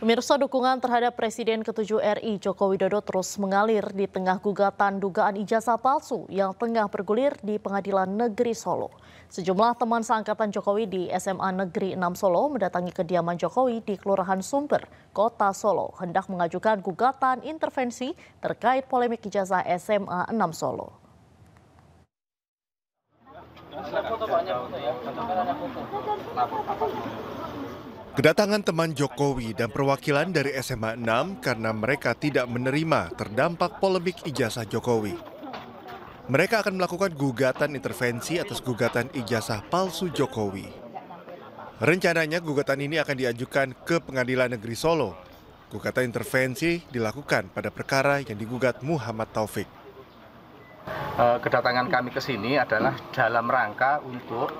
Pemirsa, dukungan terhadap Presiden ke-7 RI Joko Widodo terus mengalir di tengah gugatan dugaan ijazah palsu yang tengah bergulir di Pengadilan Negeri Solo. Sejumlah teman seangkatan Jokowi di SMA Negeri 6 Solo mendatangi kediaman Jokowi di Kelurahan Sumber, Kota Solo, hendak mengajukan gugatan intervensi terkait polemik ijazah SMA 6 Solo. Kedatangan teman Jokowi dan perwakilan dari SMA 6 karena mereka tidak menerima terdampak polemik ijazah Jokowi. Mereka akan melakukan gugatan intervensi atas gugatan ijazah palsu Jokowi. Rencananya gugatan ini akan diajukan ke Pengadilan Negeri Solo. Gugatan intervensi dilakukan pada perkara yang digugat Muhammad Taufik. Kedatangan kami ke sini adalah dalam rangka untuk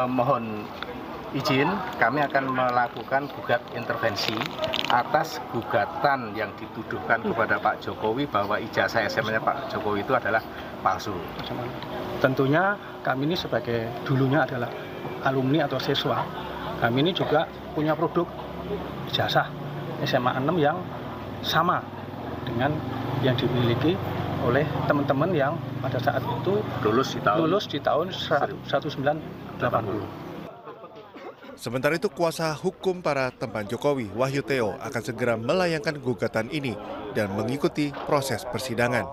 mohon izin, kami akan melakukan gugat intervensi atas gugatan yang dituduhkan kepada Pak Jokowi bahwa ijazah SMA-nya Pak Jokowi itu adalah palsu. Tentunya kami ini sebagai dulunya adalah alumni atau siswa, kami ini juga punya produk ijazah SMA 6 yang sama dengan yang dimiliki oleh teman-teman yang pada saat itu lulus di tahun 1980. Sementara itu, kuasa hukum para teman Jokowi, Wahyu Theo, akan segera melayangkan gugatan ini dan mengikuti proses persidangan.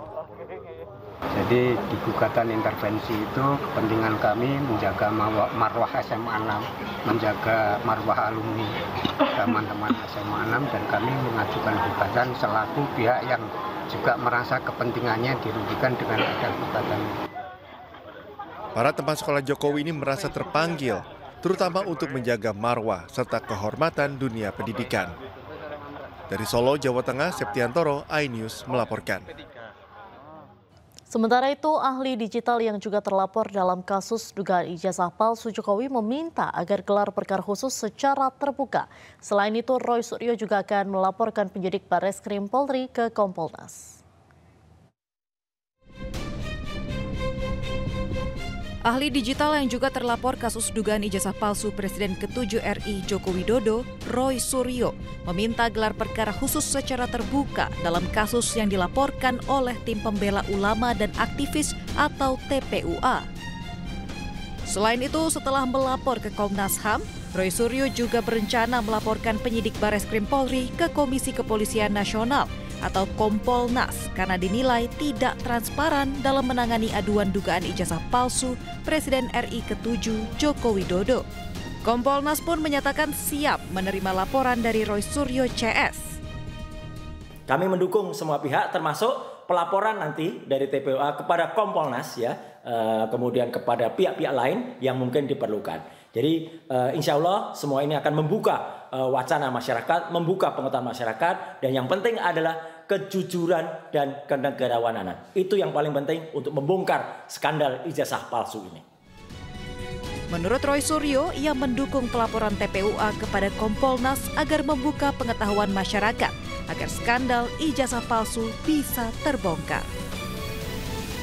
Jadi di gugatan intervensi itu kepentingan kami menjaga marwah SMA 6, menjaga marwah alumni teman-teman SMA 6, dan kami mengajukan gugatan selaku pihak yang juga merasa kepentingannya dirugikan dengan ada gugatan. Para teman sekolah Jokowi ini merasa terpanggil, terutama untuk menjaga marwah serta kehormatan dunia pendidikan. Dari Solo, Jawa Tengah, Septiantoro, iNews melaporkan. Sementara itu, ahli digital yang juga terlapor dalam kasus dugaan ijazah palsu Jokowi meminta agar gelar perkara khusus secara terbuka. Selain itu, Roy Suryo juga akan melaporkan penyidik Barreskrim Polri ke Kompolnas. Ahli digital yang juga terlapor kasus dugaan ijazah palsu Presiden ke-7 RI Joko Widodo, Roy Suryo, meminta gelar perkara khusus secara terbuka dalam kasus yang dilaporkan oleh Tim Pembela Ulama dan Aktivis atau TPUA. Selain itu, setelah melapor ke Komnas HAM, Roy Suryo juga berencana melaporkan penyidik Barreskrim Polri ke Komisi Kepolisian Nasional atau Kompolnas karena dinilai tidak transparan dalam menangani aduan dugaan ijazah palsu Presiden RI ke-7 Joko Widodo. Kompolnas pun menyatakan siap menerima laporan dari Roy Suryo CS. Kami mendukung semua pihak termasuk pelaporan nanti dari TPUA kepada Kompolnas ya, kemudian kepada pihak-pihak lain yang mungkin diperlukan. Jadi insya Allah semua ini akan membuka wacana masyarakat, membuka pengetahuan masyarakat, dan yang penting adalah kejujuran dan kenegarawanan. Itu yang paling penting untuk membongkar skandal ijazah palsu ini. Menurut Roy Suryo, ia mendukung pelaporan TPUA kepada Kompolnas agar membuka pengetahuan masyarakat agar skandal ijazah palsu bisa terbongkar.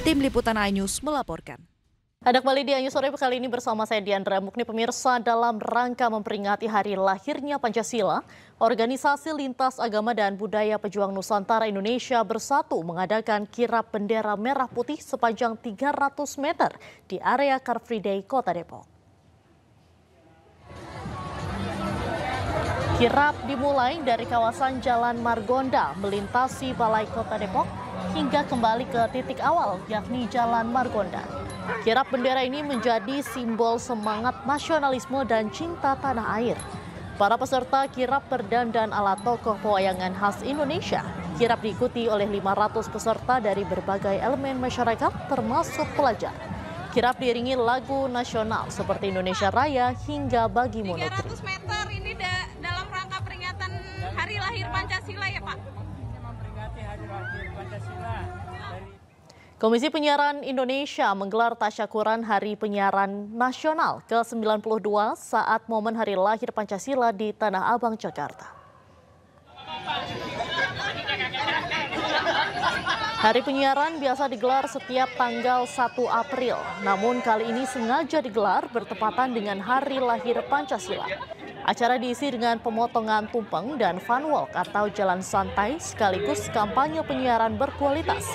Tim Liputan iNews melaporkan. Ada kembali di iNews Sore kali ini bersama saya Diandra Mukni. Pemirsa, dalam rangka memperingati hari lahirnya Pancasila, Organisasi Lintas Agama dan Budaya Pejuang Nusantara Indonesia Bersatu mengadakan kirap bendera merah putih sepanjang 300 meter di area Car Free Day Kota Depok. Kirap dimulai dari kawasan Jalan Margonda melintasi Balai Kota Depok hingga kembali ke titik awal yakni Jalan Margonda. Kirap bendera ini menjadi simbol semangat nasionalisme dan cinta tanah air. Para peserta kirap berdandan ala tokoh pewayangan khas Indonesia. Kirap diikuti oleh 500 peserta dari berbagai elemen masyarakat termasuk pelajar. Kirap diiringi lagu nasional seperti Indonesia Raya hingga Bagi Monotri. 300 meter ini dalam rangka peringatan Hari Lahir Pancasila ya Pak? Memperingati Hari Lahir Pancasila. Komisi Penyiaran Indonesia menggelar tasyakuran Hari Penyiaran Nasional ke-92 saat momen Hari Lahir Pancasila di Tanah Abang, Jakarta. Hari Penyiaran biasa digelar setiap tanggal 1 April, namun kali ini sengaja digelar bertepatan dengan Hari Lahir Pancasila. Acara diisi dengan pemotongan tumpeng dan fun walk atau jalan santai sekaligus kampanye penyiaran berkualitas.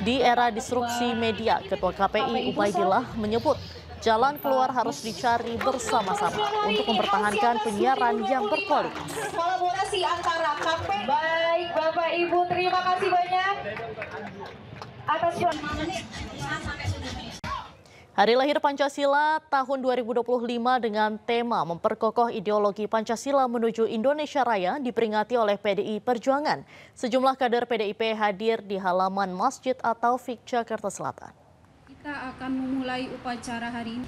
Di era disrupsi media, Ketua KPI Ubaidillah menyebut jalan keluar harus dicari bersama-sama untuk mempertahankan penyiaran yang berkualitas. Kolaborasi antara KPI. Baik, Bapak Ibu, terima kasih banyak atas Hari lahir Pancasila tahun 2025 dengan tema memperkokoh ideologi Pancasila menuju Indonesia Raya diperingati oleh PDI Perjuangan. Sejumlah kader PDIP hadir di halaman Masjid At-Taufik, Jakarta Selatan. Kita akan memulai upacara hari ini.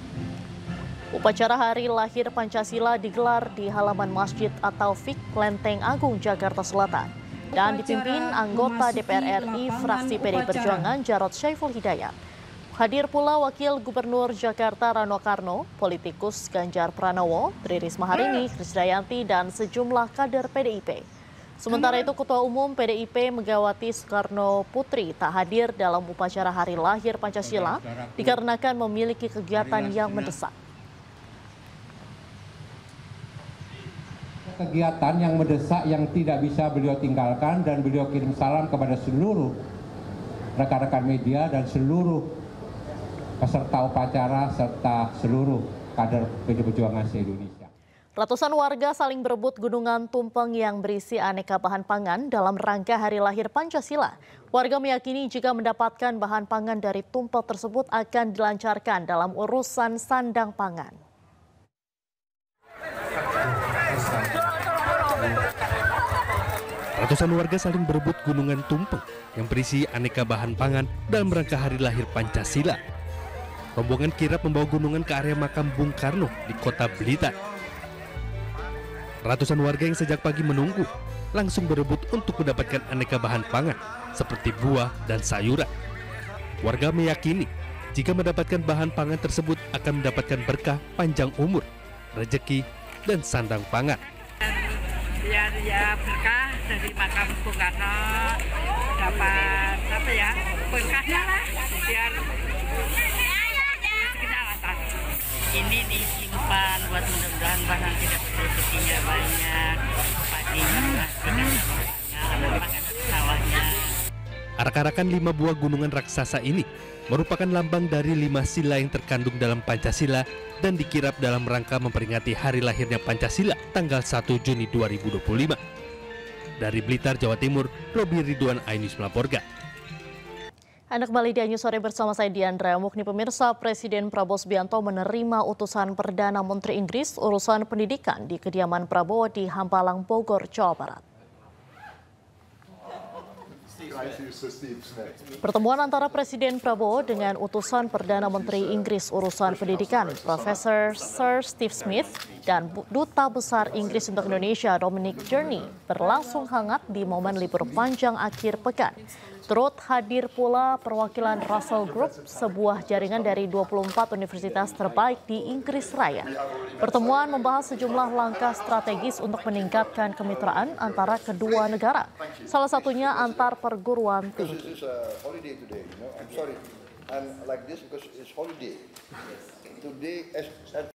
Upacara Hari Lahir Pancasila digelar di halaman Masjid At-Taufik, Lenteng Agung, Jakarta Selatan. Dan dipimpin anggota DPR RI fraksi PDI Perjuangan Jarod Syaiful Hidayat. Hadir pula Wakil Gubernur Jakarta Rano Karno, politikus Ganjar Pranowo, Tri Risma Harini, Krisdayanti, dan sejumlah kader PDIP. Sementara itu, Ketua Umum PDIP Megawati Soekarno Putri tak hadir dalam upacara Hari Lahir Pancasila dikarenakan memiliki kegiatan yang mendesak. Kegiatan yang mendesak yang tidak bisa beliau tinggalkan, dan beliau kirim salam kepada seluruh rekan-rekan media dan seluruh peserta upacara serta seluruh kader PDI Perjuangan se-Indonesia. Ratusan warga saling berebut gunungan tumpeng yang berisi aneka bahan pangan dalam rangka Hari Lahir Pancasila. Warga meyakini jika mendapatkan bahan pangan dari tumpeng tersebut akan dilancarkan dalam urusan sandang pangan. Ratusan warga saling berebut gunungan tumpeng yang berisi aneka bahan pangan dalam rangka Hari Lahir Pancasila. Rombongan kirap membawa gunungan ke area makam Bung Karno di Kota Blitar. Ratusan warga yang sejak pagi menunggu langsung berebut untuk mendapatkan aneka bahan pangan seperti buah dan sayuran. Warga meyakini jika mendapatkan bahan pangan tersebut akan mendapatkan berkah panjang umur, rezeki, dan sandang pangan. Biar ya berkah dari makam Bung Karno, dapat berkahnya lah, biar ini disimpan buat mudah-mudahan barang tidak rezekinya banyak, padinya sawahnya. Arak-arakan 5 buah gunungan raksasa ini merupakan lambang dari 5 sila yang terkandung dalam Pancasila dan dikirap dalam rangka memperingati hari lahirnya Pancasila tanggal 1 Juni 2025. Dari Blitar, Jawa Timur, Robi Ridwan, iNews melaporkan. Anda kembali di iNews Sore bersama saya Diandra Mukni. Pemirsa, Presiden Prabowo Subianto menerima utusan Perdana Menteri Inggris urusan pendidikan di kediaman Prabowo di Hambalang, Bogor, Jawa Barat. Pertemuan antara Presiden Prabowo dengan utusan Perdana Menteri Inggris urusan pendidikan, Profesor Sir Steve Smith, dan Duta Besar Inggris untuk Indonesia, Dominic Journey, berlangsung hangat di momen libur panjang akhir pekan. Turut hadir pula perwakilan Russell Group, sebuah jaringan dari 24 universitas terbaik di Inggris Raya. Pertemuan membahas sejumlah langkah strategis untuk meningkatkan kemitraan antara kedua negara, salah satunya antar perguruan tinggi.